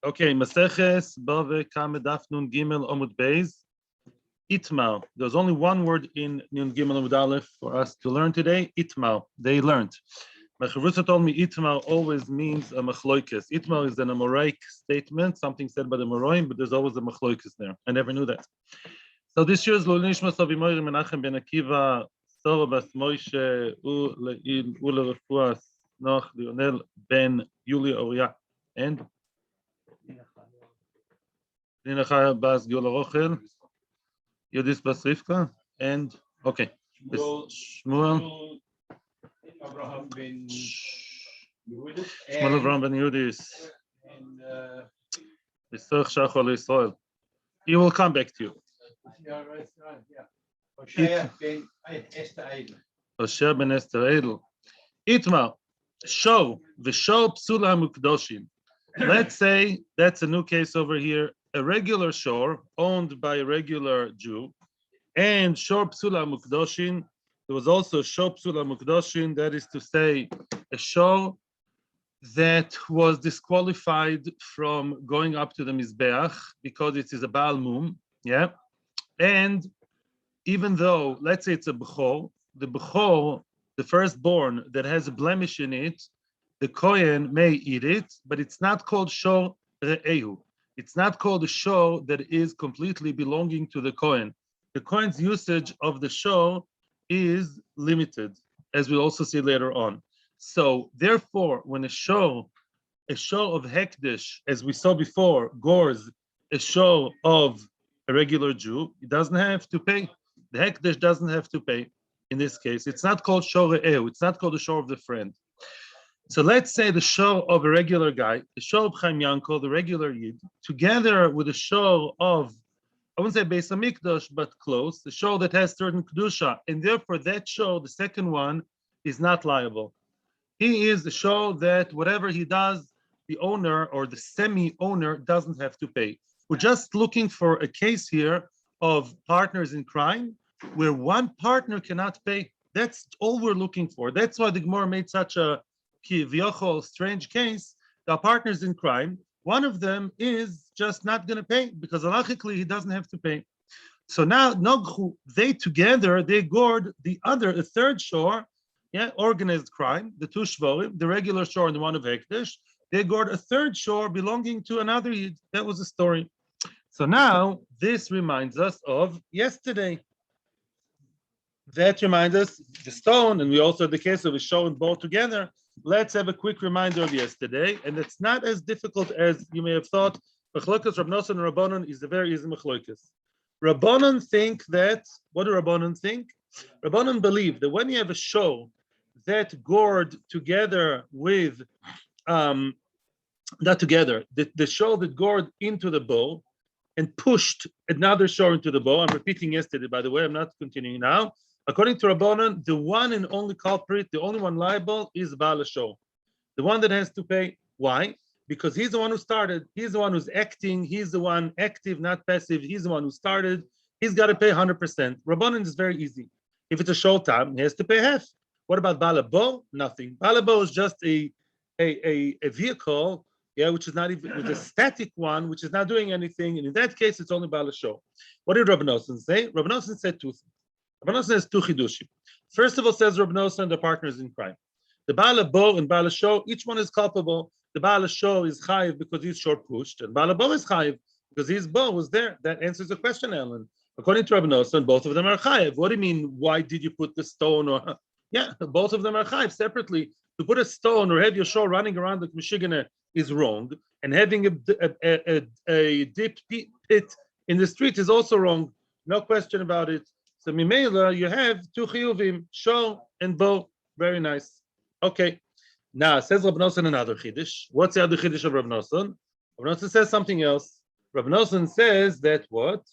Okay, Maseches Bave Kame Daf Nun Gimel Amud Beis. Itmal. There's only one word in Nun Gimel Amud Aleph for us to learn today. Itmal. They learned. My Chavrusa told me Itmal always means a machloikes. Itmal is an Amoraic statement, something said by the Moroim, but there's always a machloikes there. I never knew that. So this year's Lulishmas of Imoir Menachem Ben Akiva, Sora Bas Moshe, Ule Refuas, Noach Lionel Ben Yulia Oria, and Nina Chaya Bas Giola Rochel, Yudis Bas Rivka, and okay. Shmuel Abraham ben Yehudis. Shmuel Abraham Ben Yudis. And Yisroch Shachol Yisrael. He will come back to you. yeah, right, yeah. Hoshea ben Esther Eidel. Hoshea Ben Esther Eidel. Itmar, show psula mukdoshim. Let's say that's a new case over here. A regular shore owned by a regular Jew, and shor psula mukdoshin. There was also shor psula mukdoshin. That is to say, a shore that was disqualified from going up to the mizbeach because it is a baal mum. Yeah, and even though, let's say it's a bechor, the firstborn that has a blemish in it, the kohen may eat it, but it's not called shor re'ehu. It's not called a shor that is completely belonging to the kohen. The kohen's usage of the shor is limited, as we'll also see later on. So therefore, when a shor of hekdesh, as we saw before, gores a shor of a regular Jew, it doesn't have to pay. The hekdesh doesn't have to pay. In this case, it's not called shor re'ehu. It's not called the shor of the friend. So let's say the shor of a regular guy, the shor of Chaim Yankel, the regular Yid, together with the shor of, I wouldn't say Beis Hamikdash, but close, the shor that has certain kedusha, and therefore that shor, the second one, is not liable. He is the shor that whatever he does, the owner or the semi-owner doesn't have to pay. We're just looking for a case here of partners in crime where one partner cannot pay. That's all we're looking for. That's why the Gemara made such a kivyochol strange case. The partners in crime, one of them is just not going to pay because halachically he doesn't have to pay. So now Nogchu, they together, they gored the third shore, yeah, organized crime, the two shvorim, the regular shore and the one of Hekdesh. They gored a third shore belonging to another Yid. That was the story. So now this reminds us of yesterday. That reminds us the stone, and we also had the case of a show and both together. Let's have a quick reminder of yesterday, and it's not as difficult as you may have thought. Machlokas Rab Nosson and Rabbanon is a very easy machlokas. Rabbanon think that, what do Rabbanon think? Rabbanon believe that when you have a show that gored together with, not together, the show that gored into the bow and pushed another show into the bow. I'm repeating yesterday, by the way, I'm not continuing now. According to Rabbanon, the one and only culprit, the only one liable is Baal HaShor, the one that has to pay. Why? Because he's the one who started. He's the one who's acting. He's the one active, not passive. He's the one who started. He's got to pay 100%. Rabbanon is very easy. If it's a short time, he has to pay half. What about Baal HaBo? Nothing. Baal HaBo is just a vehicle, yeah, which is not even with a static one, which is not doing anything. And in that case, it's only Baal HaShor. What did Rabbi Nosson say? Rabbi Nosson said two things. Rabbi Nosson has two chidushim. First of all, says Rabbi Nosson, the partners in crime. The Baal HaBo and Baal HaShor, each one is culpable. The Baal HaShor is chayiv because he's short pushed, and Baal HaBo is chayiv because his bow was there. That answers the question, Ellen. According to Rabbi Nosson, both of them are chayiv. What do you mean? Why did you put the stone? Or yeah, both of them are chayiv separately. To put a stone or have your shore running around like Michigan is wrong, and having a deep pit in the street is also wrong. No question about it. So Mimela, you have two chiyuvim, shor and bow. Very nice. Okay. Now says Rabbi Nosson another chiddush. What's the other chiddush of Rabbi Nosson? Rabbi Nosson says something else. Rabbi Nosson says that what?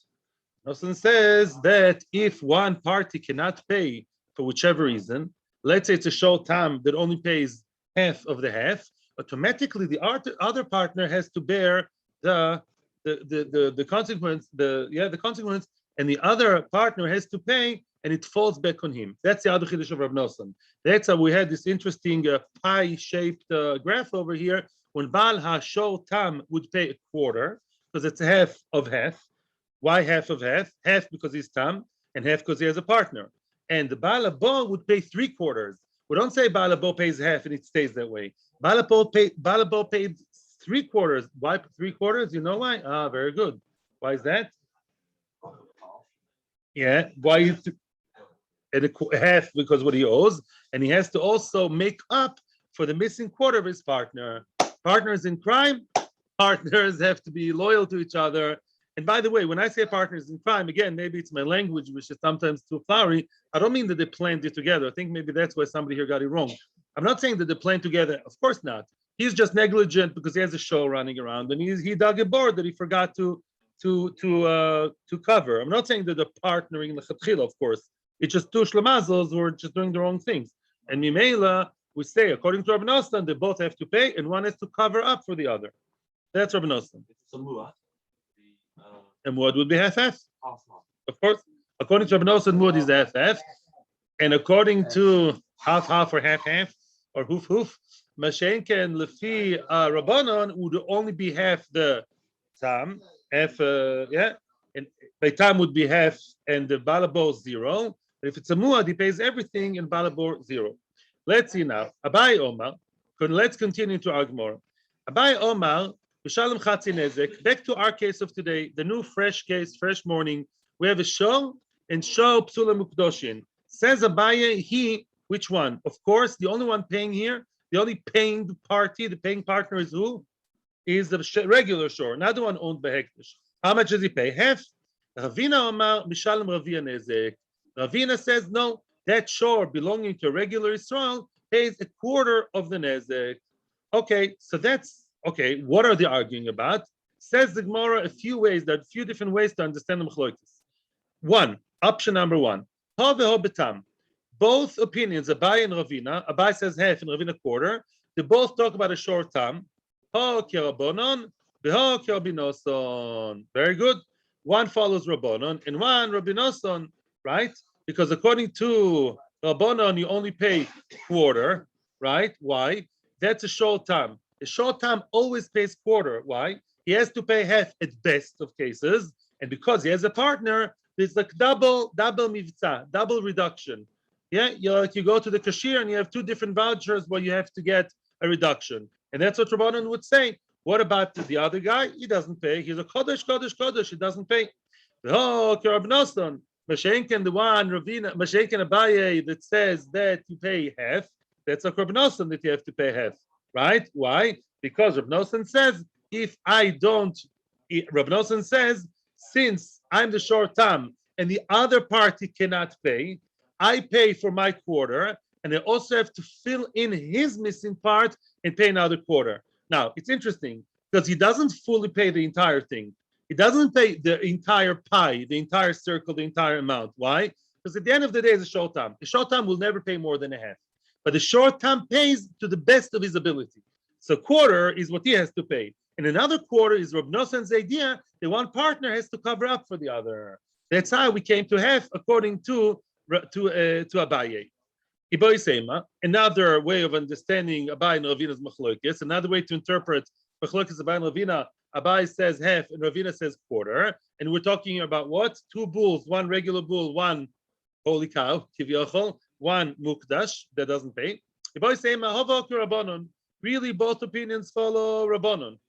Nosson says that if one party cannot pay for whichever reason, let's say it's a short time that only pays half of the half, automatically the other partner has to bear the consequence, the consequence, and the other partner has to pay and it falls back on him. That's the other chiddush of Rav Nosson. That's how we had this interesting pie-shaped graph over here. When Baal HaShor Tam would pay a quarter, because it's half of half. Why half of half? Half because he's Tam, and half because he has a partner. And the Baal Habo would pay 3/4. We don't say Baal Habo pays half and it stays that way. Baal Habo paid 3/4. Why 3/4? You know why? Ah, very good. Why is that? Yeah. Why is and a half because what he owes, and he has to also make up for the missing quarter of his partner. Partners in crime, partners have to be loyal to each other. And by the way, when I say partners in crime, again, maybe it's my language, which is sometimes too flowery. I don't mean that they planned it together. I think maybe that's why somebody here got it wrong. I'm not saying that they planned together. Of course not. He's just negligent because he has a show running around, and he dug a board that he forgot to cover. I'm not saying that they're partnering in the chatchila, of course. It's just two shlamazos who are just doing the wrong things. And Mimela, we say, according to Rabbi Nosson, they both have to pay, and one has to cover up for the other. That's Rabbi Nosson. And Amud would be half-half. Of course. According to Rabbi Nosson, Amud is half-half. And according to half-half or half-half, or hoof-hoof, Mashenka and Lefi Rabbanon would only be half the Tam, half, and by Tam would be half, and the Balabo 0. But if it's a Muad, he pays everything, and Balabo 0. Let's see now. Abai Omar. Let's continue to Agmor. Abai Omar, B'Shalom Chatzi Nezek. Back to our case of today, the new fresh case, fresh morning. We have a show and show Psula Mukdoshin. Says Abaye, which one? Of course, the only one paying here, the only paying party, the paying partner is who? Is the regular shore, not the one owned by Hektish. How much does he pay? Half. Ravina Omar, Mishalem Ravia Nezek. Ravina says, no, that shore belonging to regular Israel pays a quarter of the Nezek. Okay, so that's, okay, what are they arguing about? Says the Gemara a few ways, there are a few different ways to understand the Mechloikis. One, option number one, Ha veho betam. Both opinions, Abai and Ravina, Abai says half and Ravina quarter, they both talk about a short tam. Ha ki Rabbanon, veha ki Rabbi Nosson. Very good. One follows Rabbanon and one Rabbi Nosson, right? Because according to Rabbanon, you only pay quarter, right? Why? That's a short time. A short time always pays quarter. Why? He has to pay half at best of cases, and because he has a partner, there's like double mivtza, double reduction. Yeah, you go to the cashier and you have two different vouchers where you have to get a reduction, and that's what Rabbanon would say. What about the other guy? He doesn't pay. He's a kodesh. He doesn't pay. Oh, Rabbi Nosson, Mashenken, the one Ravina, Mashenken Abaye that says that you pay half. That's a Rabbi Nosson that you have to pay half, right? Why? Because Rabbi Nosson says if I don't, Rabbi Nosson says since I'm the short term and the other party cannot pay, I pay for my quarter, and I also have to fill in his missing part and pay another quarter. Now, it's interesting because he doesn't fully pay the entire thing. He doesn't pay the entire pie, the entire circle, the entire amount. Why? Because at the end of the day, it's a short time. The short time will never pay more than a half. But the short time pays to the best of his ability. So quarter is what he has to pay. And another quarter is Reb Nosson's idea that one partner has to cover up for the other. That's how we came to half according to Abaye. Iboy Seima, another way of understanding Abaye and Ravina's Machloikis, another way to interpret Machloikis Abaye and Ravina. Abaye says half and Ravina says quarter. And we're talking about what? Two bulls, one regular bull, one holy cow, Kivyochol, one mukdash that doesn't pay. Iboy Seima, Havok Rabbanon. Really, both opinions follow Rabbanon.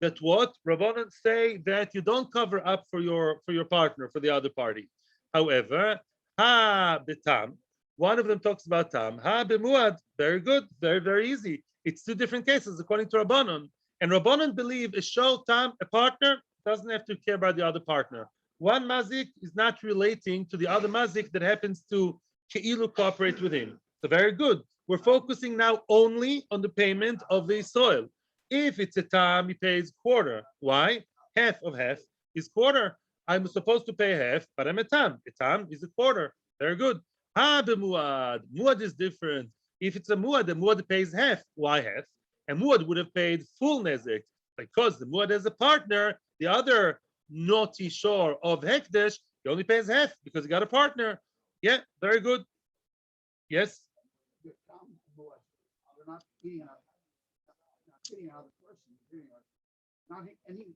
That what? Rabbanon say that you don't cover up for your partner, for the other party. However, ha betam, one of them talks about tam. Ha bemuad, very good, very, very easy. It's two different cases according to Rabbanon. And Rabbanon believe a show tam, a partner, doesn't have to care about the other partner. One mazik is not relating to the other mazik that happens to keilu cooperate with him. So very good. We're focusing now only on the payment of the soil. If it's a tam, he pays quarter. Why? Half of half is quarter. I'm supposed to pay half, but I'm a tam. A tam is a quarter. Very good. Ha bemuad. Muad is different. If it's a muad, the muad pays half. Why half? And muad would have paid full nezek because the muad has a partner. The other naughty shore of hekdesh, he only pays half because he got a partner. Yeah, very good. Yes. They're not eating another person. Not any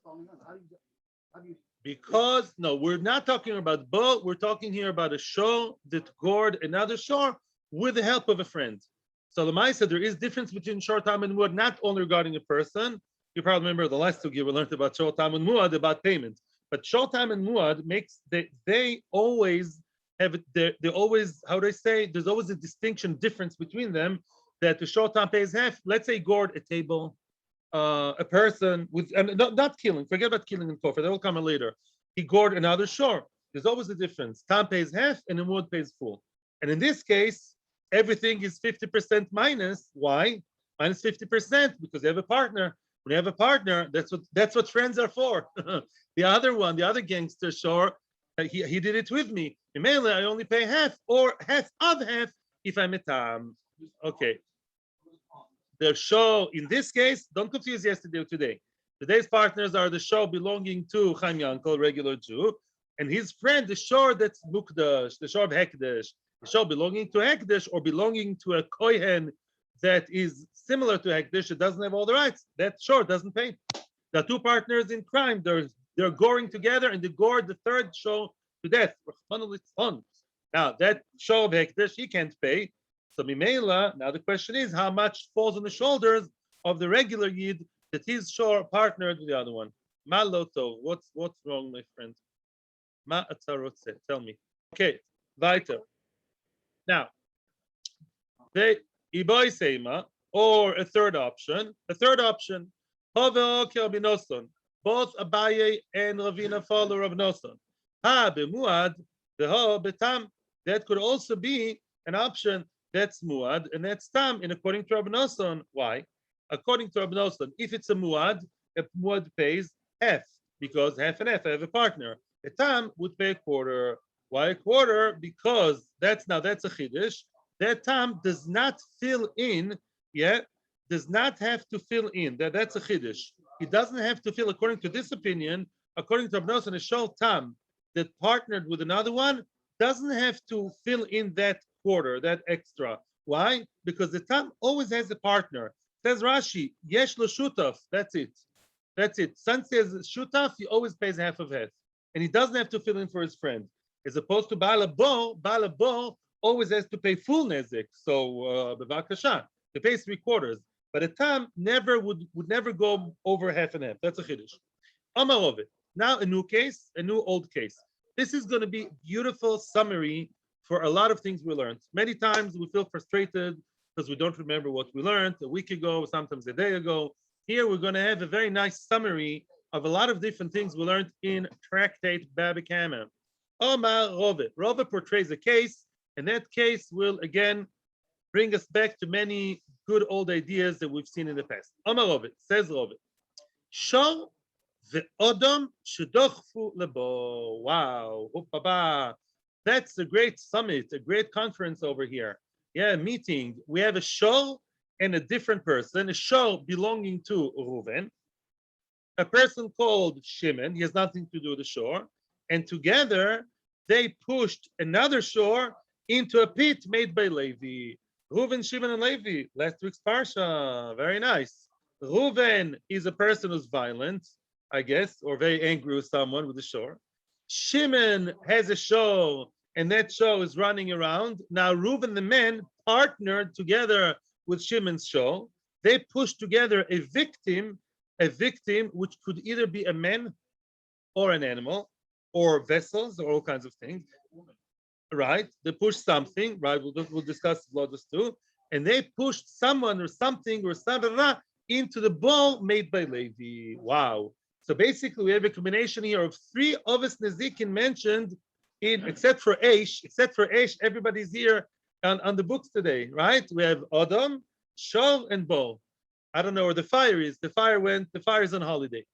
falling on. How do you Because no, we're not talking about bo. We're talking here about a shore that gored another shore with the help of a friend. So the said there is difference between shor tam and muad, not only regarding a person. You probably remember the last 2 we learned about shor tam and muad about payment. But shor tam and muad makes they always have they always, how do I say, there's always a distinction difference between them, that the shor tam pays half. Let's say gored a table, a person with, and not killing, forget about killing and kofar, that will come later. He gored another shore. There's always a difference. Tam pays half and the wood pays full. And in this case, everything is 50% minus. Why? Minus 50% because you have a partner. When you have a partner, that's what friends are for. The other one, the other gangster shore, he did it with me. In Mele, I only pay half or half of half if I'm a tam. Okay. The show, in this case, don't confuse yesterday or today. Today's partners are the show belonging to Chaim Yankel, regular Jew, and his friend, the shore that's Mukdash, the shore of Hekdesh, the shore belonging to Hekdesh or belonging to a Kohen that is similar to Hekdesh, it doesn't have all the rights. That shore doesn't pay. The 2 partners in crime, they're goring together and they gore the 3rd show to death. Now, that show of Hekdesh, he can't pay. So Mimela, now the question is how much falls on the shoulders of the regular Yid that his shore partnered with the other one. Ma loto, what's wrong, my friend? Ma atzarotze, tell me. Okay, weiter. Now, the Iboy Seima, or a third option. Both Abaye and Ravina follow Rav Nosson. Ha bemuad, the ho betam. That could also be an option. That's muad and that's tam. And according to Rav Nosson, why? According to Rav Nosson, if it's a muad pays half because half and half. I have a partner. A tam would pay a quarter. Why a quarter? Because that's a chiddush. That tam does not fill in. Yeah, does not have to fill in. That's a chiddush. It doesn't have to fill. According to this opinion, according to Rav Nosson, a shol tam that partnered with another one doesn't have to fill in that quarter, that extra. Why? Because the tam always has a partner. Says Rashi, yesh lo shutaf. That's it. Son says shutaf, he always pays half of half. And he doesn't have to fill in for his friend. As opposed to Baal Bo always has to pay full nezek. So bevakasha, he pays 3/4. But a tam never would never go over half and half. That's a chiddush. Amar of it. Now a new case, a new old case. This is going to be beautiful summary for a lot of things we learned. Many times we feel frustrated because we don't remember what we learned a week ago, sometimes a day ago. Here we're going to have a very nice summary of a lot of different things we learned in Tractate Baba Kama. Omar Rove. Rove portrays a case, and that case will again bring us back to many good old ideas that we've seen in the past. Omar Rove, says Rove. Shor ve'odom shedochfu lebo. Wow. That's a great summit, a great conference over here. Yeah, meeting. We have a shor and a different person, a shor belonging to Reuven, a person called Shimon. He has nothing to do with the shore. And together, they pushed another shore into a pit made by Levi. Reuven, Shimon, and Levi. Last week's parsha. Very nice. Reuven is a person who's violent, I guess, or very angry with someone with the shore. Shimon has a show, and that show is running around. Now, Reuven, the men, partnered together with Shimon's show. They pushed together a victim which could either be a man or an animal or vessels or all kinds of things. Right? They pushed something, right? We'll discuss Vlodos too. And they pushed someone or something or something into the bowl made by Levi. Wow. So basically, we have a combination here of 3 Ovis Nezikin mentioned in, except for Eish, everybody's here on the books today, right? We have Odom, Shov, and Bo. I don't know where the fire is. The fire is on holiday.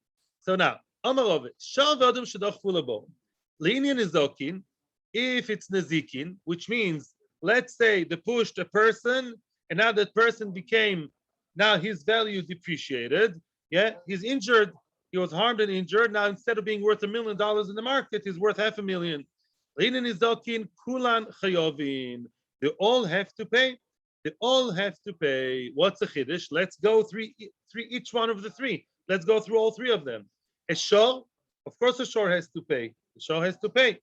So now, Amarov, Shov Odom Shadoch Fulabo. Linian is Zokin, if it's Nezikin, which means, let's say they pushed a person, and now that person became, now his value depreciated. Yeah, he's injured. He was harmed and injured. Now, instead of being worth $1 million in the market, he's worth $500,000. Leinin Nizokin, Kulan Chayovin. They all have to pay. They all have to pay. What's a chiddush? Let's go each one of the three. Let's go through all three of them. A shor, of course, a shor has to pay. The shor has to pay.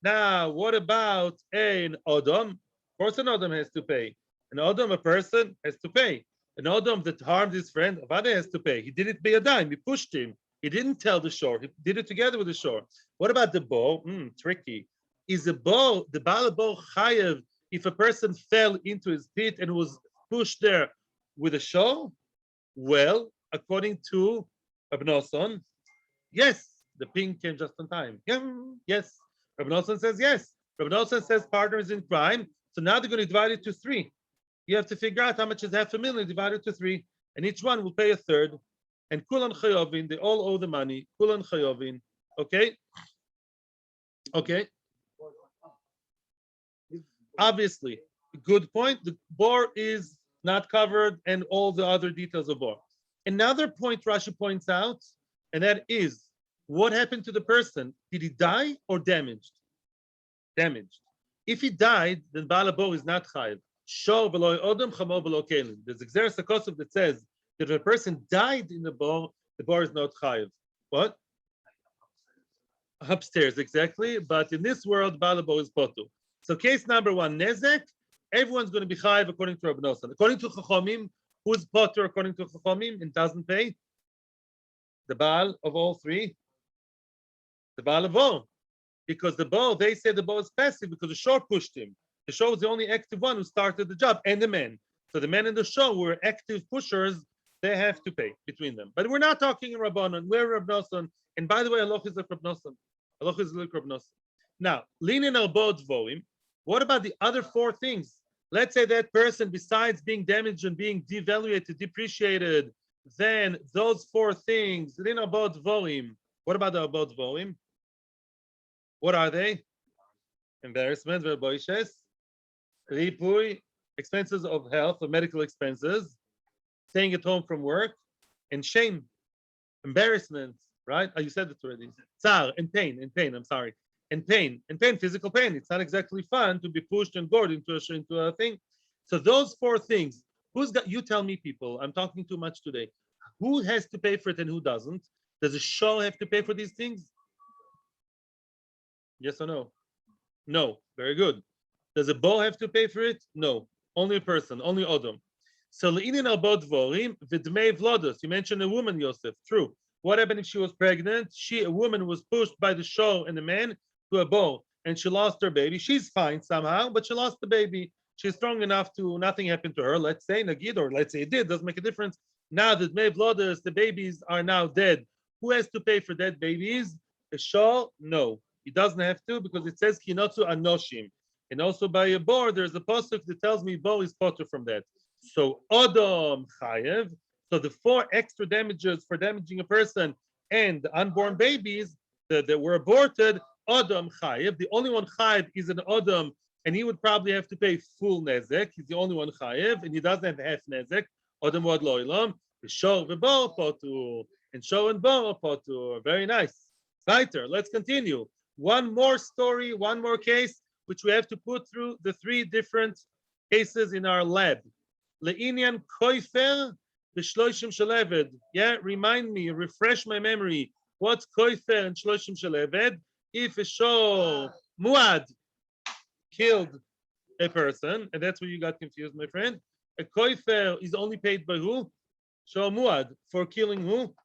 Now, what about an odom? Of course, an odom has to pay. An odom, a person, has to pay. An odom that harmed his friend, Avada has to pay. He did it by a dime. He pushed him. He didn't tell the shor. He did it together with the shor. What about the bow? Tricky. Is the bow, the Baal bow chayev, if a person fell into his pit and was pushed there with a shor? Well, according to Abnoson, yes, the ping came just on time. Yeah, yes. Rabbi Nosson says yes. Rabbi Nosson says partners in crime. So now they're going to divide it to three. You have to figure out how much is 500,000 divided to three. And each one will pay a third. And Kulan Chayovin, they all owe the money. Kulan Chayovin. Okay? Okay. Obviously, good point. The bor is not covered and all the other details of bor. Another point Rashi points out, and that is, what happened to the person? Did he die or damaged? Damaged. If he died, then Baal Bor is not chayiv. Shor v'lo odom chamor v'lo kelim. There's Xeris HaKosov that says that if a person died in the bor is not chayiv. What? Upstairs, exactly. But in this world, Baal Bor is potu. So case number one, nezek, everyone's going to be chayiv according to Rabbi Nosson. According to Chachomim, who's potter according to Chachomim and doesn't pay? The Baal of all three. The Baal of Bo, because the Bo, they say the Bo is passive because the shor pushed him. The shor was the only active one who started the job, and the men. So the men and the shor were active pushers. They have to pay between them. But we're not talking in Rabbanon. We're Rab Nosson. And by the way, Allah is like Rab Nosson. Allah is like Rab Nosson. Now, linin al bo dvoim. What about the other four things? Let's say that person, besides being damaged and being devaluated, depreciated, then those four things, linin al bo dvoim. What about the abod dvoim? What are they? Embarrassment, verboishes, ripui, expenses of health, or medical expenses, staying at home from work, and shame, embarrassment, right? Oh, you said it already. Tsar, and pain, I'm sorry. And pain, physical pain. It's not exactly fun to be pushed and gored into a thing. So those four things, you tell me, people, I'm talking too much today. Who has to pay for it and who doesn't? Does a shor have to pay for these things? Yes or no? No. Very good. Does a bo have to pay for it? No. Only a person, only Odom. So le'inin al bo dvorim v'dmei vlodos. You mentioned a woman, Yosef. True. What happened if she was pregnant? A woman was pushed by the shor and the man to a bo, and she lost her baby. She's fine somehow, but she lost the baby. She's strong enough to nothing happened to her. Let's say Nagid, or let's say it did. Doesn't make a difference. Now the dmei vlodos, the babies are now dead. Who has to pay for dead babies? The shor? No. He doesn't have to because it says kinotzu anoshim. And also by a bor, there's a pasuk that tells me bo is potter from that. So odom chayev. So the four extra damages for damaging a person and the unborn babies that were aborted, odom chayev. The only one chayev is an odom, and he would probably have to pay full nezek. He's the only one chayev, and he doesn't have half nezek. Odom wad loilam. The shor v'bo potur, and shor and bo potur. Very nice. Weiter. Let's continue. One more story, one more case, which we have to put through the three different cases in our lab. Le'inyan koifer v'shloishim shaleved. Yeah, remind me, refresh my memory. What's koifer and shloishim shaleved? If a shor muad killed a person, and that's where you got confused, my friend. A koifer is only paid by who? Shor muad, for killing who?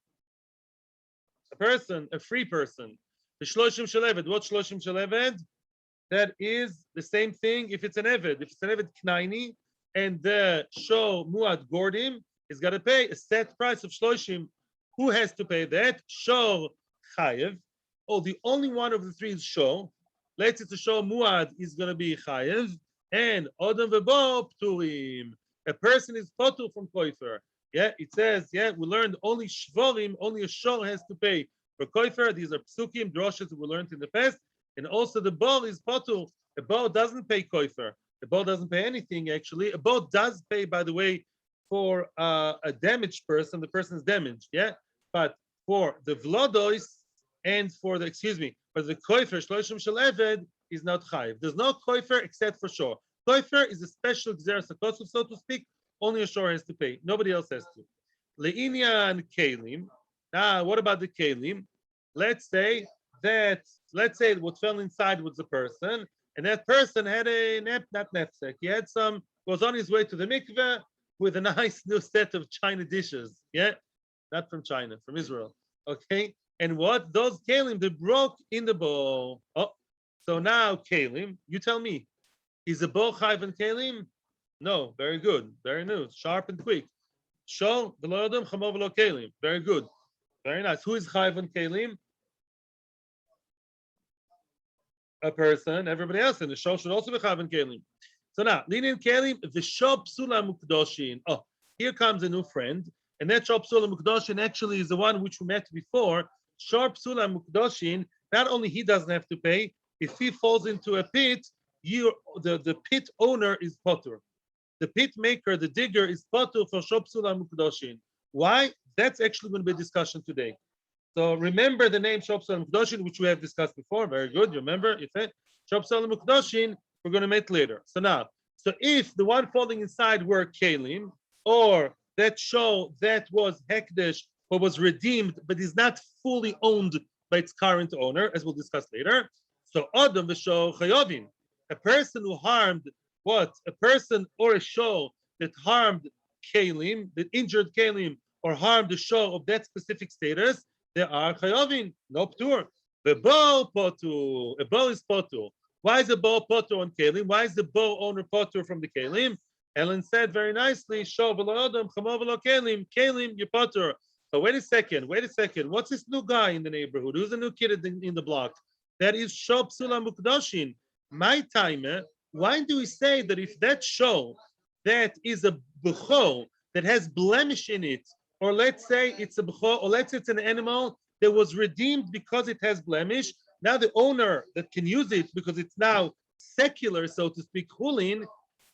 A person, a free person. The shloshim shaleved. What shloshim shaleved? That is the same thing if it's an eved. If it's an eved knaini and the shor muad gordim, he's got to pay a set price of shloshim. Who has to pay that? Shor chayev. Oh, the only one of the three is shor. Let's say the shor muad is going to be chayev, and odom v'bo pturim. A person is potur from koifer. Yeah, it says. Yeah, we learned only shvorim. Only a shor has to pay. For koifer, these are psukim, droshes that we learned in the past, and also the bo is potul. A bo doesn't pay koifer. The bo doesn't pay anything actually. A bo does pay, by the way, for a damaged person. The person is damaged, yeah. But for the vlodois and for the for the koifer shloshim shel eved, he's not chayiv. There's no koifer except for shor. Koifer is a special gzeres hakosuf, so to speak. Only a shor has to pay. Nobody else has to. Le'inyan kelim. Now, what about the kelim? Let's say what fell inside was a person, and that person had not knapsack. He had was on his way to the mikveh with a nice new set of China dishes. Yeah, not from China, from Israel. Okay, and what those kelim they broke in the bowl. Oh, so now kelim, you tell me, is a bowl chayv and kelim? No, very good, very new, sharp and quick. Show the lordum chamov lo kelim. Very good, very nice. Who is chayv and kelim? A person. Everybody else in the show should also be chayv and kelim. So now, linin kelim v'shop psula mukdoshin. Oh, here comes a new friend, and that shop psula mukdoshin actually is the one which we met before. Shop psula mukdoshin. Not only he doesn't have to pay. If he falls into a pit, the pit owner is potur. The pit maker, the digger, is potur for shop psula mukdoshin. Why? That's actually going to be a discussion today. So remember the name shop psula mukdoshin, which we have discussed before. Very good. You remember? If it shop psula mukdoshin. We're going to make later. So if the one falling inside were kelim, or that show that was hekdesh or was redeemed, but is not fully owned by its current owner, as we'll discuss later. So adam v'show chayovim, a person who harmed what? A person or a show that harmed kelim, that injured kelim, or harmed the show of that specific status, they are chayovim, no ptur. The bow potu, a bow is potu. Why is the bow potter on kelim? Why is the bow owner potter from the kelim? Ellen said very nicely, "Show v'lo'odam chamov v'lo kelim, kelim you potter." But wait a second. What's this new guy in the neighborhood? Who's the new kid in the block? That is show psula mukdoshin. My timer. Why do we say that if that show that is a b'cho that has blemish in it, or let's say it's a b'cho, or let's say it's an animal that was redeemed because it has blemish? Now the owner that can use it because it's now secular, so to speak, hulin,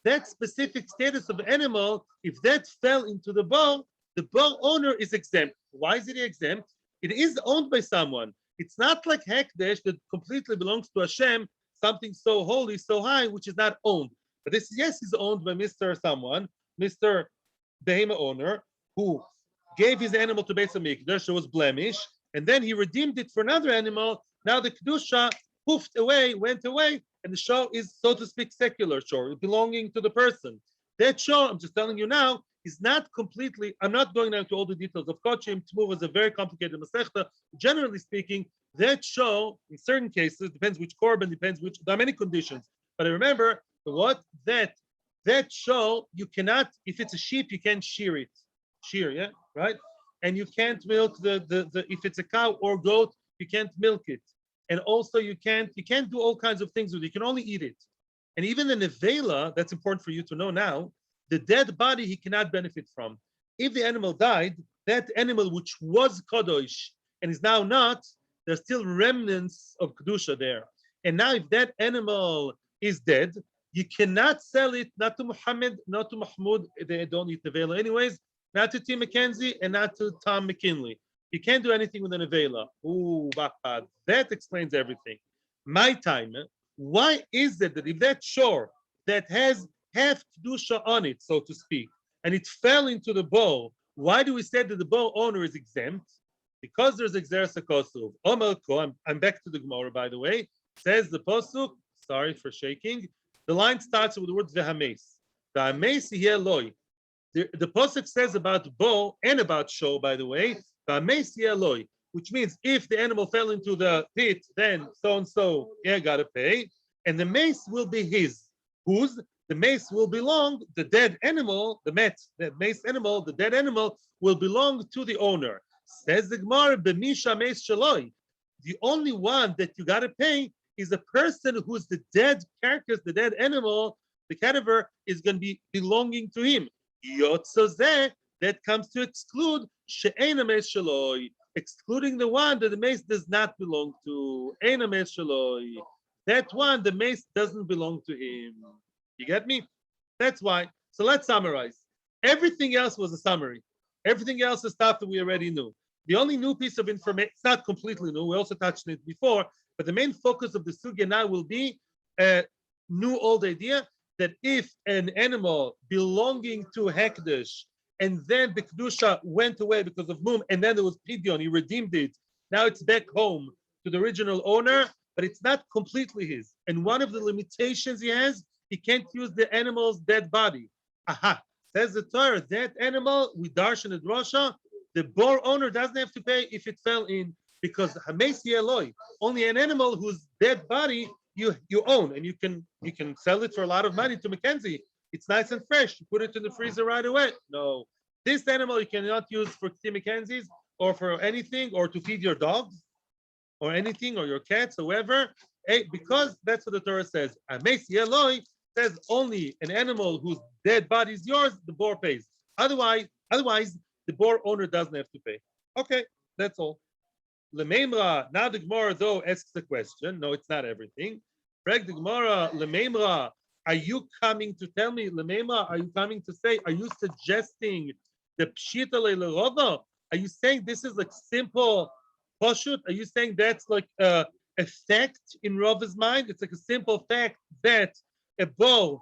that specific status of animal, if that fell into the bow owner is exempt. Why is it exempt? It is owned by someone. It's not like hekdesh that completely belongs to Hashem, something so holy, so high, which is not owned. But this, yes, is owned by Mr. Someone, Mr. Behema owner, who gave his animal to Beis HaMikdash, there was blemish, and then he redeemed it for another animal. Now the kedusha went away, and the show is, so to speak, secular show, belonging to the person. That show, I'm just telling you now, is not completely. I'm not going now into all the details of kochim. Tmuv is a very complicated masechta. Generally speaking, that show, in certain cases, depends which korban, there are many conditions. But remember, that show, you cannot, if it's a sheep, you can't shear it. Yeah, right? And you can't milk if it's a cow or goat, you can't milk it. And also you can't do all kinds of things with it. You can only eat it. And even the nevela, that's important for you to know now, the dead body he cannot benefit from. If the animal died, that animal which was kadosh and is now not, there's still remnants of kedusha there. And now if that animal is dead, you cannot sell it, not to Muhammad, not to Mahmoud, they don't eat nevela anyways, not to Tim McKenzie, and not to Tom McKinley. You can't do anything with an avela. Ooh, bachad. That explains everything. My time, why is it that if that shore that has half kedusha on it, so to speak, and it fell into the bowl, why do we say that the bowl owner is exempt? Because there's exeres hakosuv. I'm back to the Gemara, by the way. Says the posuk. Sorry for shaking. The line starts with the word vehames. Vehames here loy. The posuk says about bow and about show, by the way. Which means if the animal fell into the pit, then so and so, gotta pay, and the mace will be his. Whose? The mace will belong. The dead animal, the mace animal, the dead animal will belong to the owner. Says the Gemara, "B'misha mace shaloi." The only one that you gotta pay is a person who's the dead carcass, the dead animal, the cadaver is going to be belonging to him. Yotzozeh, that comes to exclude she'ena mace shaloi, excluding the one that the mace does not belong to. Eina mace shaloi. That one, the mace doesn't belong to him. You get me? That's why. So let's summarize. Everything else was a summary. Everything else is stuff that we already knew. The only new piece of information, it's not completely new, we also touched on it before, but the main focus of the sugya now will be new old idea that if an animal belonging to Hekdesh and then the Kedusha went away because of Mum, and then there was Pidyon, he redeemed it. Now it's back home to the original owner, but it's not completely his. And one of the limitations he has, he can't use the animal's dead body. Aha, says the Torah, that animal, we darshan and Rasha, the bore owner doesn't have to pay if it fell in, because Hamesi Eloi, only an animal whose dead body you own, and you can sell it for a lot of money to Mackenzie. It's nice and fresh. You put it in the freezer right away. No, this animal you cannot use for Mackenzie's or for anything, or to feed your dogs or anything, or your cats, whoever. Hey, because that's what the Torah says. Hamesi Eloi says only an animal whose dead body is yours, the boar pays. Otherwise, the boar owner doesn't have to pay. Okay, that's all. Lememra, now the Gemara though asks the question. No, it's not everything. Frag the Gemara, Lememra, are you coming to tell me, Lememra, are you coming to say, are you suggesting the Pshita Le'Lerova? Are you saying this is like simple Poshut? Are you saying that's like a fact in Rava's mind? It's like a simple fact that a bow,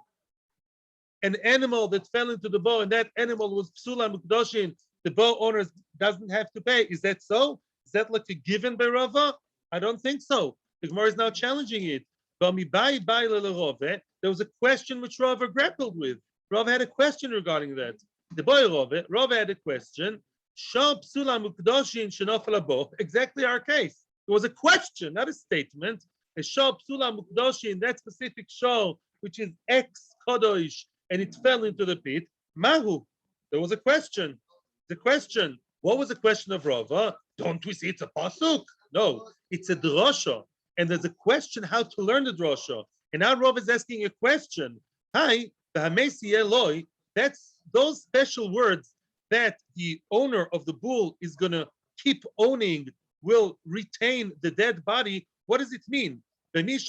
an animal that fell into the bow, and that animal was Psula Mukdoshin, the bow owner doesn't have to pay. Is that so? Is that like a given by Rava? I don't think so. The Gemara is now challenging it. There was a question which Rava grappled with. Rava had a question regarding that. The boy Rava had a question. Exactly our case. It was a question, not a statement. A shah psula mukdoshin, that specific show, which is ex kodosh, and it fell into the pit. Mahu. There was a question. The question. What was the question of Rava? Don't we see it's a pasuk? No, it's a drosha, and there's a question how to learn the drosha. And now Rava is asking a question. Hi, the hamesi eloi. That's those special words that the owner of the bull is gonna keep owning, will retain the dead body. What does it mean? Is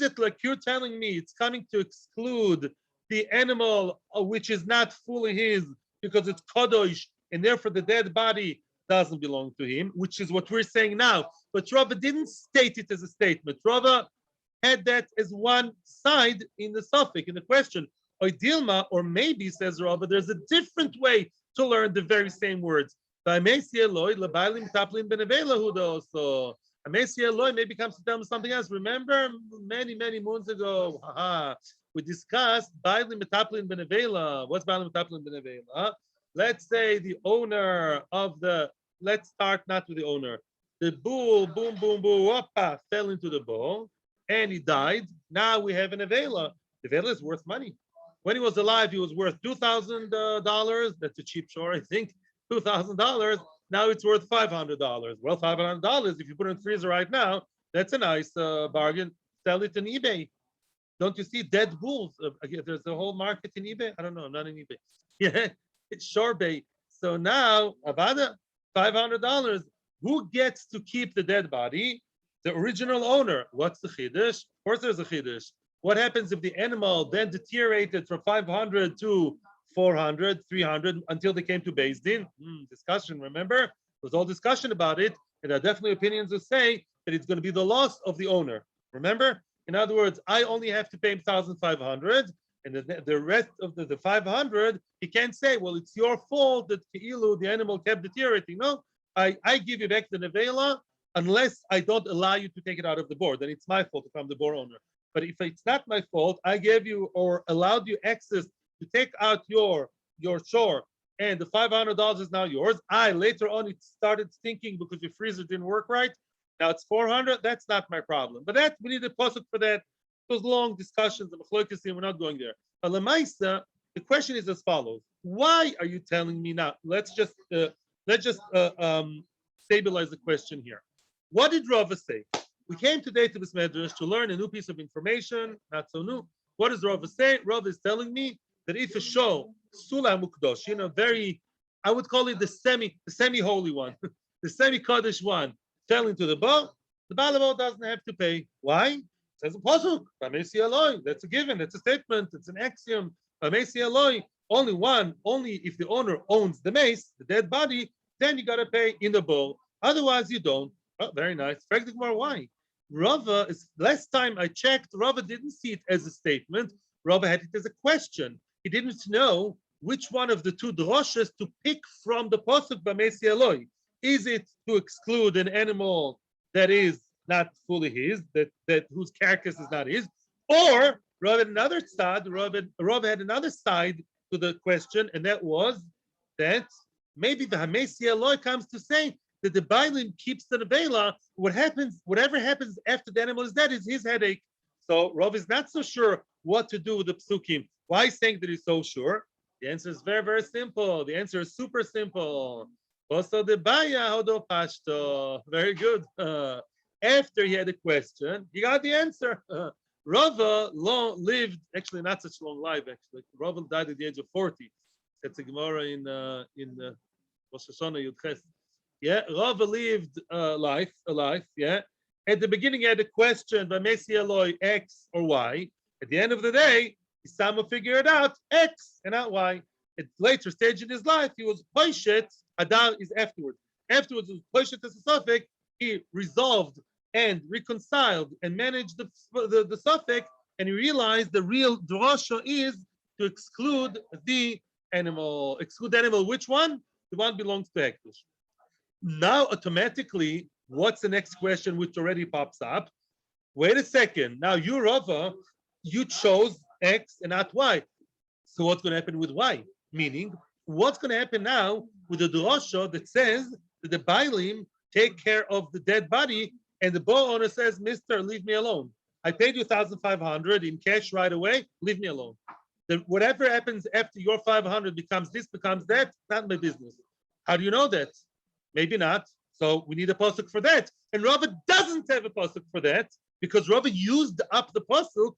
it like you're telling me it's coming to exclude the animal which is not fully his because it's kadosh, and therefore the dead body doesn't belong to him, which is what we're saying now. But Rava didn't state it as a statement. Rava had that as one side in the suffix, in the question. Or Dilma, or maybe, says Rava, there's a different way to learn the very same words. So Amesi Eloi maybe comes to tell me something else. Remember many moons ago, we discussed Bailim Metaplin Benevela. What's Bailim Metaplin Benevela? Let's say the owner of let's start not with the owner. The bull, boom, boom, boom, whoppa, fell into the bowl and he died. Now we have an Avela. The Avela is worth money. When he was alive, he was worth $2,000. That's a cheap shore, I think. $2,000. Now it's worth $500. Well, $500, if you put it in the freezer right now, that's a nice bargain. Sell it on eBay. Don't you see dead bulls? There's a whole market in eBay. I don't know, not in eBay. Yeah, it's shore bait. So now, about $500. Who gets to keep the dead body? The original owner. What's the chiddush? Of course, there's a chiddush. What happens if the animal then deteriorated from 500 to 400, 300 until they came to Beis Din? Discussion, remember? There was all discussion about it, and there are definitely opinions who say that it's going to be the loss of the owner. Remember? In other words, I only have to pay him 1,500, and the rest of the 500, he can't say, well, it's your fault that the animal kept deteriorating. No, I give you back the nevela unless I don't allow you to take it out of the board. Then it's my fault if I'm the board owner. But if it's not my fault, I gave you or allowed you access to take out your shore, and the $500 is now yours. Later on it started stinking because your freezer didn't work right. Now it's 400. That's not my problem. But that we need a pasuk for that. Those long discussions, we're not going there. But Lemaisa, the question is as follows: why are you telling me now? Let's just stabilize the question here. What did Rava say? We came today to this medrash to learn a new piece of information, not so new. What does Rava say? Rava is telling me that if a show, Sula Mukdosh, very, I would call it the semi-holy one, the semi-Kaddish one, fell into the bow, the Balabo doesn't have to pay. Why? It says Pasuk, Bamesi Eloi. That's a given, that's a statement, it's an axiom. Bamesi Eloi, only if the owner owns the mace, the dead body, then you gotta pay in the bow. Otherwise, you don't. Oh, very nice. Why? Rava is last time I checked, Rava didn't see it as a statement. Rava had it as a question. He didn't know which one of the two droshes to pick from the pasuk b'mesi Eloi. Is it to exclude an animal that is not fully his, that whose carcass is not his, or Rava had another side. Rava had another side to the question, and that was that maybe the Hamesi Eloi comes to say that the Bailim keeps the Nevela. Whatever happens after the animal is dead is his headache. So Rav is not so sure what to do with the psukim. Why is saying that he's so sure? The answer is very, very simple. The answer is super simple. Also the Baya Hodo Pashto. Very good. After he had a question, he got the answer. Rava lived, actually not such a long life, actually. Rava died at the age of 40. That's a Gemara in Rosh Hashanah Yud Ches. Yeah, Rava lived a life, yeah. At the beginning, he had a question by Messi Eloi, X or Y. At the end of the day, Isama figured out X and not Y. At later stage in his life, he was Poishet, Adam is afterwards. Afterwards, he was Poishet as a suffix, he resolved and reconciled and managed the suffix, and he realized the real drasha is to exclude the animal. Exclude the animal, which one? The one belongs to Hektish. Now, automatically, what's the next question which already pops up? Wait a second. Now, you, Rava, you chose X and not Y. So what's going to happen with Y? Meaning, what's going to happen now with the drasha that says that the Bailim take care of the dead body, and the bow owner says, Mister, leave me alone. I paid you 1,500 in cash right away. Leave me alone. Whatever happens after your 500 becomes this, becomes that, not my business. How do you know that? Maybe not. So we need a pasuk for that. And Rava doesn't have a pasuk for that because Rava used up the pasuk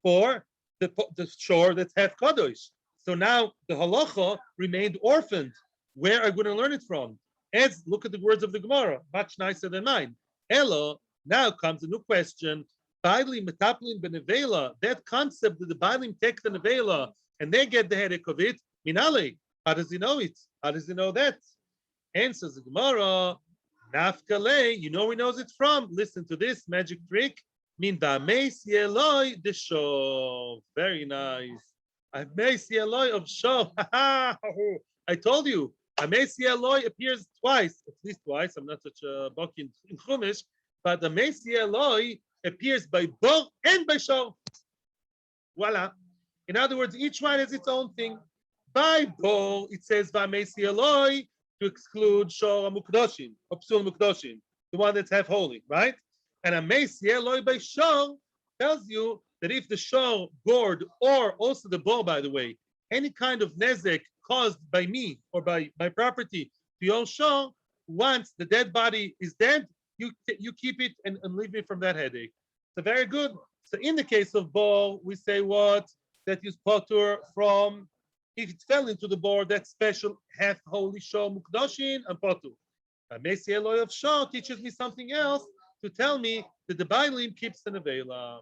for the shore that's half kadosh. So now the halacha remained orphaned. Where are you going to learn it from? As look at the words of the Gemara, much nicer than mine. Elo, now comes a new question. Bailim metaplin benevela, that concept that the Bailim take the nevela and they get the headache of it, minale. How does he know it? How does he know that? Answers the Gemara, nafkale, you know where he knows it from. Listen to this magic trick. Min ba'meis yeloi the show. Very nice. Ba'meis yeloi of show. I told you. Ba'meis yeloi appears twice, at least twice. I'm not such a buck in Chumash, but the ba'meis yeloi appears by bo and by show. Voila. In other words, each one has its own thing. By bo, it says ba'meis yeloi to exclude shor mukdoshin, or psul mukdoshin, the one that's half holy, right? And a meis yeloi by shor tells you that if the shor gored, or also the bow, by the way, any kind of nezek caused by me or by my property to your shor, once the dead body is dead, you keep it and leave me from that headache. So very good. So in the case of bow, we say what? That is potur from, if it fell into the board, that special half holy shor mukdoshin and potur. Messi Eloi of shor teaches me something else to tell me that the Bailim keeps the nevela.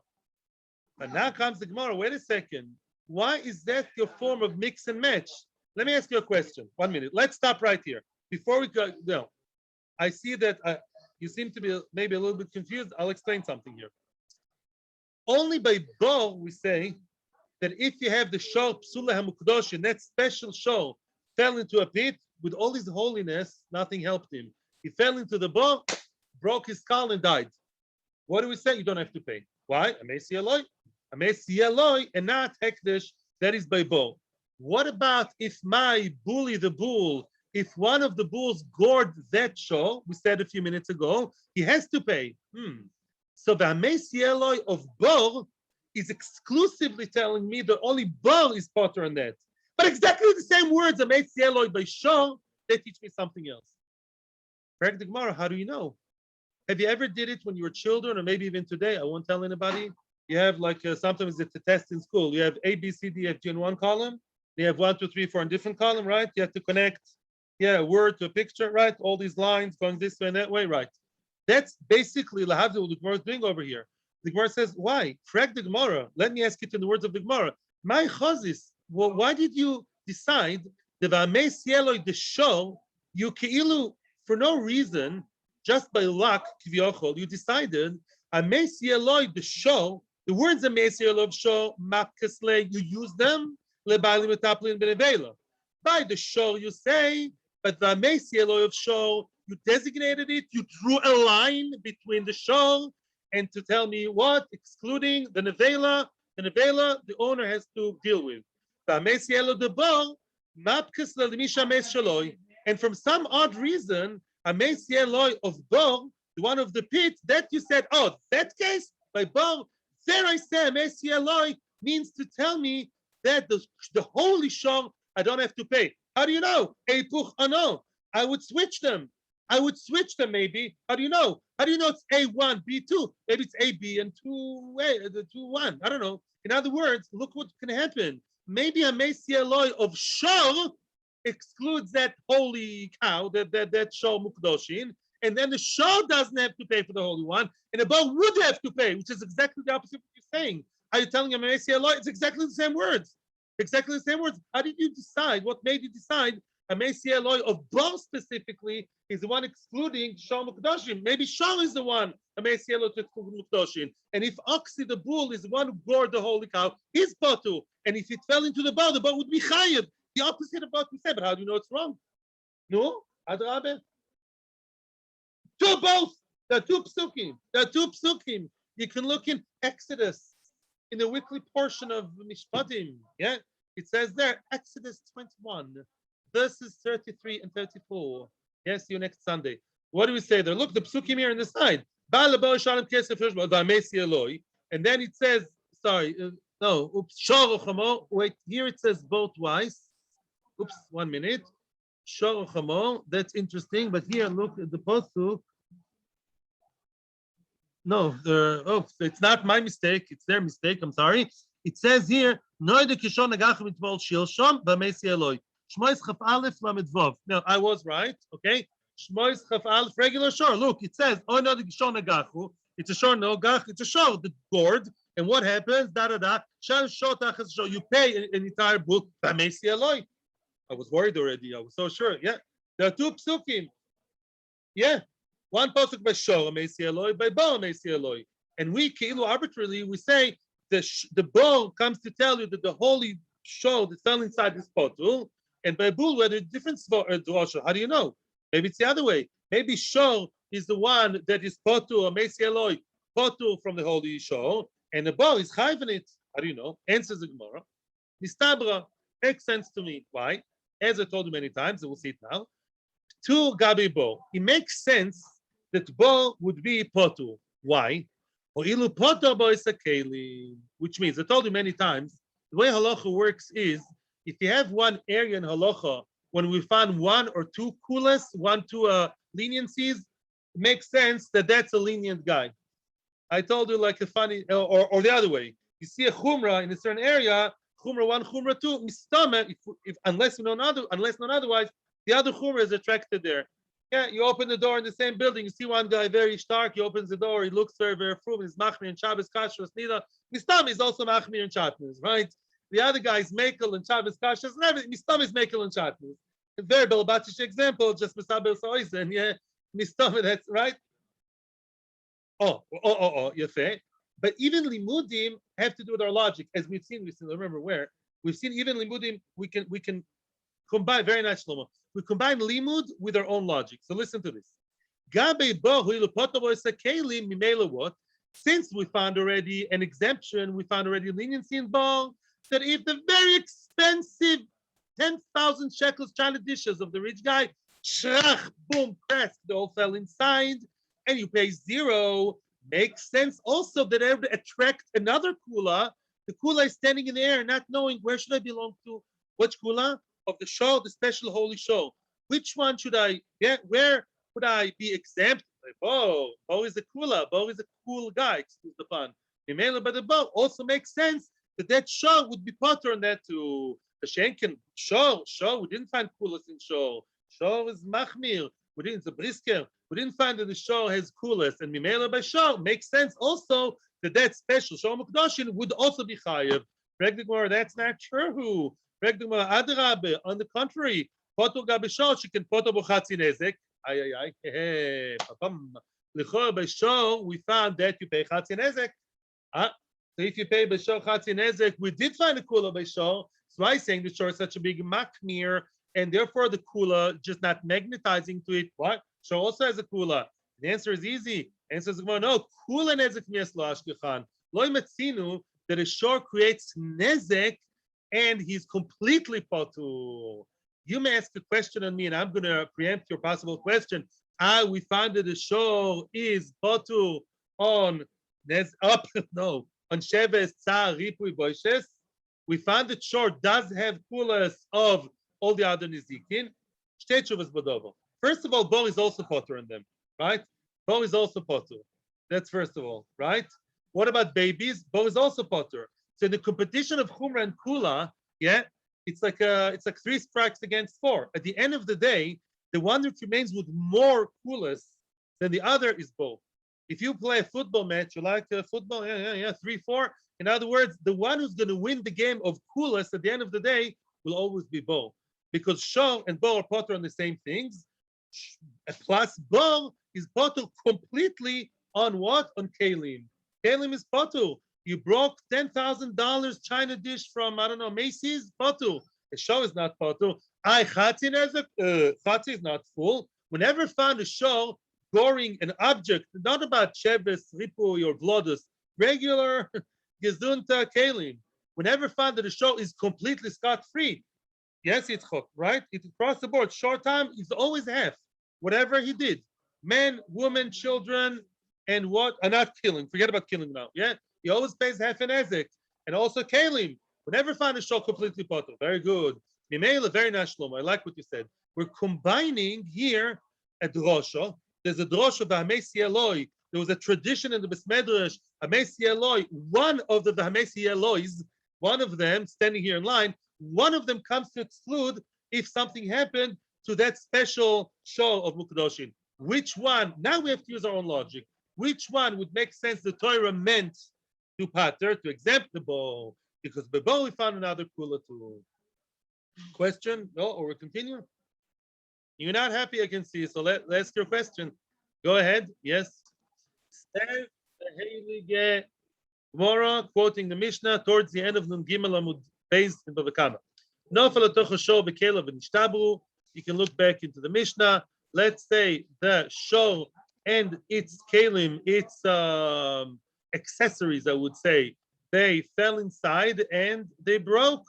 But now comes the Gemara. Wait a second. Why is that your form of mix and match? Let me ask you a question. 1 minute. Let's stop right here. Before we go, no. I see that you seem to be maybe a little bit confused. I'll explain something here. Only by bo we say that if you have the shor psula hamukdoshin, that special shor fell into a pit with all his holiness, nothing helped him. He fell into the bo, broke his skull and died. What do we say? You don't have to pay. Why? Amesi Eloi. Amesi Eloi and not hekdesh. That is by bo. What about if my bully the bull, if one of the bulls gored that shor, we said a few minutes ago, he has to pay. So the Amesi Eloi of bo is exclusively telling me that only bo is potter on that. But exactly the same words, Amesi Eloi by shor, they teach me something else. Correct the Gemara, how do you know? Have you ever did it when you were children, or maybe even today? I won't tell anybody. You have like sometimes it's a test in school. You have A, B, C, D, F, G in one column. You have 1, 2, 3, 4 in different column, right? You have to connect, a word to a picture, right? All these lines going this way and that way, right? That's basically what the Gemara is doing over here. The Gemara says, why? Correct the Gemara. Let me ask it in the words of the Gemara. My chazis, well, why did you decide the V'amei Sieloi, the show, you keilu, for no reason, just by luck, kivyochol, you decided Amesi Eloi, the show, the words Amesi Eloi of show, Makasle, you use them, Lebali Metaplin Benevela. By the show, you say, but the Amesi Eloi of show, you designated it, you drew a line between the show and to tell me what, excluding the Nevela, the owner has to deal with. The Amesi Eloi de Bo, Makasle Misha Mes Shaloi. And from some odd reason, Amesi Eloi of Bo, the one of the pit, that you said, oh, that case, by Bo, there I say, Amesi Eloi means to tell me that the holy show, I don't have to pay. How do you know? Eipuch ano. I would switch them. Maybe. How do you know? How do you know it's A1, B2? Maybe it's A, B, and 2, the 2, 1. I don't know. In other words, look what can happen. Maybe Amesi Eloi of show excludes that holy cow, that show mukdoshin, and then the show doesn't have to pay for the holy one, and the bow would have to pay, which is exactly the opposite of what you're saying. Are you telling him Amesi Eloi? It's exactly the same words. Exactly the same words. How did you decide? What made you decide Amesi Eloi of Bo specifically is the one excluding Shal Mukdashim? Maybe Shal is the one Amesi Eloi to exclude Mukdashim. And if Oxy the bull is the one who gored the holy cow, he's Potu. And if it fell into the bow would be Chayiv. The opposite of what we said. But how do you know it's wrong? No? Adrabe? To both. There are two psukim. You can look in Exodus, in the weekly portion of Mishpatim. Yeah? It says there, Exodus 21, verses 33 and 34. Yes, see you next Sunday. What do we say there? Look, the psukim here on the side. And then it says, wait, here it says both twice. Oops, 1 minute. That's interesting, but here look at the pasuk. No, it's not my mistake. It's their mistake. I'm sorry. It says here, no, I was right. Okay. Regular shore. Look, it says, it's a shore, no gach, it's a shore, the gourd. And what happens? You pay an entire book. I was worried already. I was so sure. Yeah. There are two psukim. Yeah. One pasuk by Shor Amesi Eloi, by Bo Amesi Eloi. And we, Keilu, arbitrarily, we say the Bo comes to tell you that the holy show that fell inside this potul, and by Bul, where there's different drosha. How do you know? Maybe it's the other way. Maybe Shor is the one that is potul, Amesi Eloi, potul from the holy show, and the Bo is chayv in it. How do you know? Answers the Gemara. Nistabra makes sense to me. Why? As I told you many times, and we'll see it now. To Gabi Bo, it makes sense that Bo would be potu. Why? Which means, I told you many times, the way halacha works is, if you have one area in halacha, when we find one or two kulas, leniencies, it makes sense that that's a lenient guy. I told you like a funny, or the other way. You see a chumrah in a certain area, chumrah 1, chumrah 2, mistama, unless not otherwise, the other chumrah is attracted there. Yeah, you open the door in the same building, you see one guy very stark, he opens the door, he looks very, very frugal, he's machmir and Shabbos kashrus nida. Mistam is also machmir and chatnus, right? The other guy is mekel and Shabbos kashrus, and everything. Mistam is mekel and chatnus. A very belbatish example, just misabel soisen, yeah. Mistam, that's right. Yefeh. But even limudim have to do with our logic, as we've seen, remember where? We've seen even limudim, we can combine, very nice, Shlomo. We combine limud with our own logic. So listen to this. What? Since we found already an exemption, we found already leniency involved, that if the very expensive 10,000 shekels China dishes of the rich guy, shrach, boom, crash, they all fell inside, and you pay 0, makes sense also that I would attract another kula. The kula is standing in the air, not knowing where should I belong to. Which kula? Of the show, the special holy show. Which one should I get? Where would I be exempt? Like, Bo is a kula. Bo is a cool guy, excuse the pun. But the Bo also makes sense that show would be potter on that to the Shenken. Show. We didn't find kulas in show. Show is machmir. We didn't, it's a brisker. We didn't find that the show has kulas. And Mimela by show makes sense also that special show Mukdoshin would also be chayev. That's not true. On the contrary, she can L'chor b'shor, we found that you pay chatzi nezek. So if you pay b'shor chatzi nezek, we did find a kula b'shor. So why saying the shor is such a big makmir, and therefore the kula just not magnetizing to it. What? Shor also has a kula. The answer is easy. The answer is no. Kula nezek mies lo ashkechan. Lo imatzinu that a shor creates nezek, and he's completely potu. You may ask a question on me, and I'm going to preempt your possible question. We found that the shor is potu on on sheves tzar ripui boishes. We found that shor does have kulas of all the other nizikin. Shtei tshuvas bodovo. First of all, bo is also potu on them, right? Bo is also potu. That's first of all, right? What about babies? Bo is also potu. So the competition of Chumra and Kula, yeah, it's like 3 strikes against 4. At the end of the day, the one that remains with more Kulas than the other is Bo. If you play a football match, you like football, 3-4. In other words, the one who's going to win the game of Kulas at the end of the day will always be Bo, because Shor and Bo are potter on the same things. Plus, Bo is potter completely on what? On Kalim. Kalim is potter. You broke $10,000 China dish from, I don't know, Macy's, potu. The show is not potu. Chatzi is not full. Whenever found a show goring an object, not about Sheves, Ripu, or Vlodus, regular Gezunta Kalim. Whenever found that a show is completely scot-free, yes, it's hooked, right? It's across the board. Short time is always half. Whatever he did. Men, women, children, and what? Not killing. Forget about killing now, yeah? He always pays half an ezek. And also Kalim. We never found a show completely potter. Very good. Mimela, very nice, Shlomo. I like what you said. We're combining here a drosha. There's a drosha of Hamesi Eloi. There was a tradition in the Besmedrash, Hamesi Eloi. One of the Hamesi Elois, one of them, standing here in line, one of them comes to exclude if something happened to that special show of Mukdoshin. Which one? Now we have to use our own logic. Which one would make sense the Torah meant to pater, to exempt the bow, because the bow we found another kula too. Question? No, or we continue? You're not happy, I can see. So let's ask your question. Go ahead. Yes. Says the Heilige Gemara, quoting the Mishnah towards the end of Nun Gimel Amud Beis in Bava Kama. Nofel atoch hashor b'kelav v'nishtabru. You can look back into the Mishnah. Let's say the shor and its kelim, its accessories, I would say, they fell inside and they broke.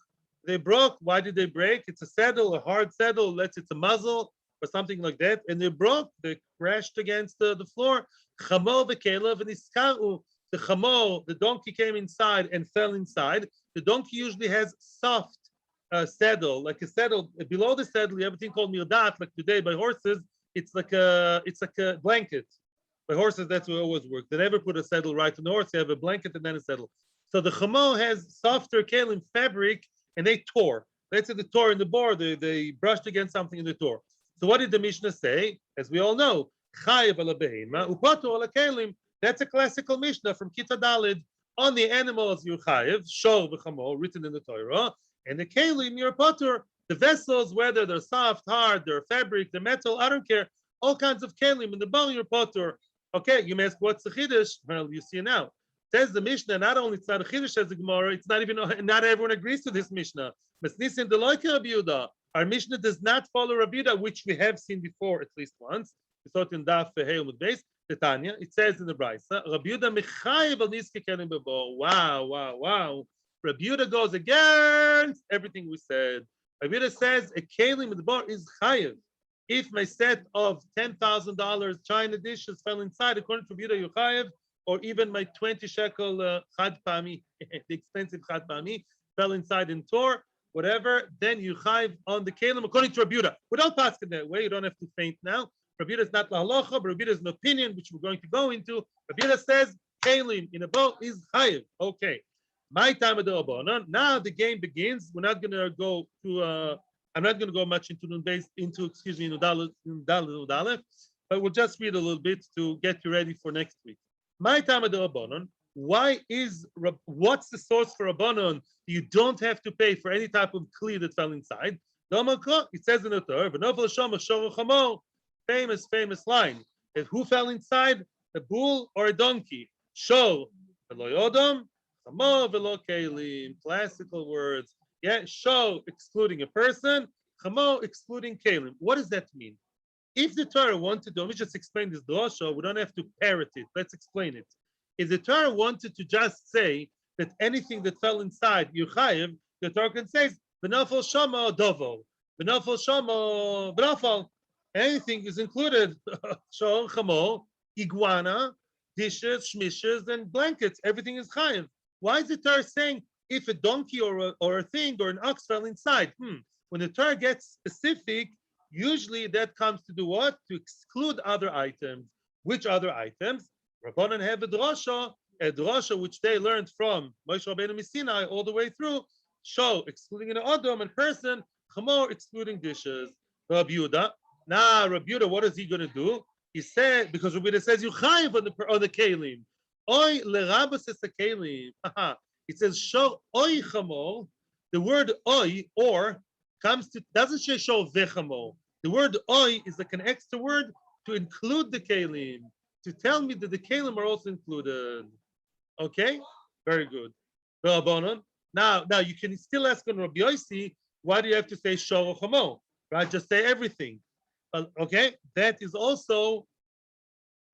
They broke. Why did they break? It's a saddle, a hard saddle. Let's it's a muzzle or something like that, and they broke. They crashed against the floor. Chamo v'kelav v'niskaru. The chamo, the donkey came inside and fell inside. The donkey usually has soft saddle, like a saddle. Below the saddle, you have a thing called mirdat. Like today by horses, it's like a blanket. By horses, that's what always works. They never put a saddle right on the horse. You have a blanket and then a saddle. So the chamo has softer kalim fabric, and they tore. Let's say they tore in the board. They brushed against something and they tore. So what did the Mishnah say? As we all know, chayav ala behema upatu ala kalim. That's a classical Mishnah from Kita Dalid. On the animals you're chayav, shor v'chamo, written in the Torah, and the kalim you're potur. The vessels, whether they're soft, hard, they're fabric, they're metal, I don't care. All kinds of kalim in the bowl you're potur. Okay, you may ask what's the chiddush? Well, you see now. Says the Mishnah, not only it's not a chiddush as a Gemara, it's not even, not everyone agrees to this Mishnah. Our Mishnah does not follow Rabbi Yehuda, which we have seen before at least once. We saw it in Daf Amud Beis, the Tanya. It says in the Brisa, Rabbi Yehuda mechayev al niske kelim bebo. Wow. Rabbi Yehuda goes against everything we said. Rabbi Yehuda says a kelim in the bar is chayev. If my set of $10,000 China dishes fell inside, according to Rabbi Yehuda, you chayev, or even my 20 shekel chad pami, the expensive chad pami, fell inside and tore, whatever, then you chayiv on the kelim according to Rabbi Yehuda. We don't pass it that way. You don't have to faint now. Rabbi Yehuda is not la halacha, but Rabbi Yehuda is an opinion, which we're going to go into. Rabbi Yehuda says kelim in a boat is chayiv. Okay. My time of the Rabbanon. Now the game begins. We're not going to go to. I'm not going to go much into Nudalef, but we'll just read a little bit to get you ready for next week. My time of the Rabbanon. What's the source for Rabbanon? You don't have to pay for any type of kli that fell inside. It says in the Torah, famous line. And who fell inside? A bull or a donkey? Show velo yodom, chamo velo kelim. Classical words. Yeah, show excluding a person, chamo excluding kelim. What does that mean? If the Torah wanted to, let me just explain this drasha. We don't have to parrot it. Let's explain it. If the Torah wanted to just say that anything that fell inside Yuchayev, the Torah can say B'nafal Shama Dovo, B'nafal Shama B'nafal. Anything is included. Shol Chamo, iguana, dishes, shmishes, and blankets. Everything is chayev. Why is the Torah saying if a donkey or a thing or an ox fell inside? When the Torah gets specific, usually that comes to do what? To exclude other items. Which other items? Rabbanan have a drasha which they learned from Moshe Rabbeinu Sinai all the way through. Show excluding an adam and person, chamor excluding dishes. Rabbi Yehuda. Now, Rabbi Yehuda, what is he going to do? He said, because Rabbi Yehuda says you chayiv on the kelim. Oy lerabas es kelim. He says show oy chamor. The word oy or comes to doesn't say show vechamor. The word oy is like an extra word to include the kelim, to tell me that the kelim are also included. Okay, very good. Now you can still ask on Rabbi Yossi, why do you have to say shor chamo? Right, just say everything. Okay, that is also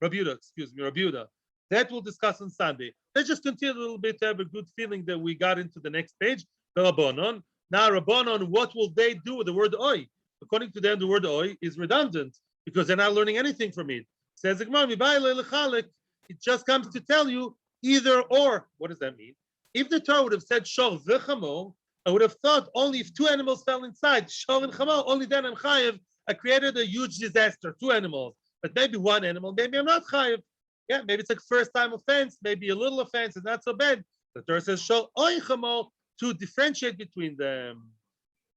Rabbi Yehuda. That we'll discuss on Sunday. Let's just continue a little bit to have a good feeling that we got into the next page. The Rabbanon. Now, Rabbanon, what will they do with the word oy? According to them, the word oy is redundant because they're not learning anything from it. Says the Gemara, it just comes to tell you either or. What does that mean? If the Torah would have said shor v'chamo, I would have thought only if two animals fell inside, shor and chamo, only then I'm chayev. I created a huge disaster, two animals, but maybe one animal, maybe I'm not chayev. Yeah, maybe it's like first time offense, maybe a little offense, it's not so bad. The Torah says shor oy chamo to differentiate between them.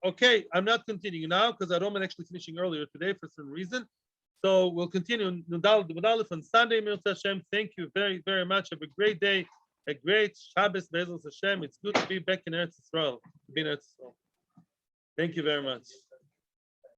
Okay, I'm not continuing now because I don't mind actually finishing earlier today for some reason. So we'll continue Nudalif on Sunday, Mirza Hashem. Thank you very, very much. Have a great day, a great Shabbos, Be'ezras Hashem. It's good to be back in Eretz Yisrael. Thank you very much.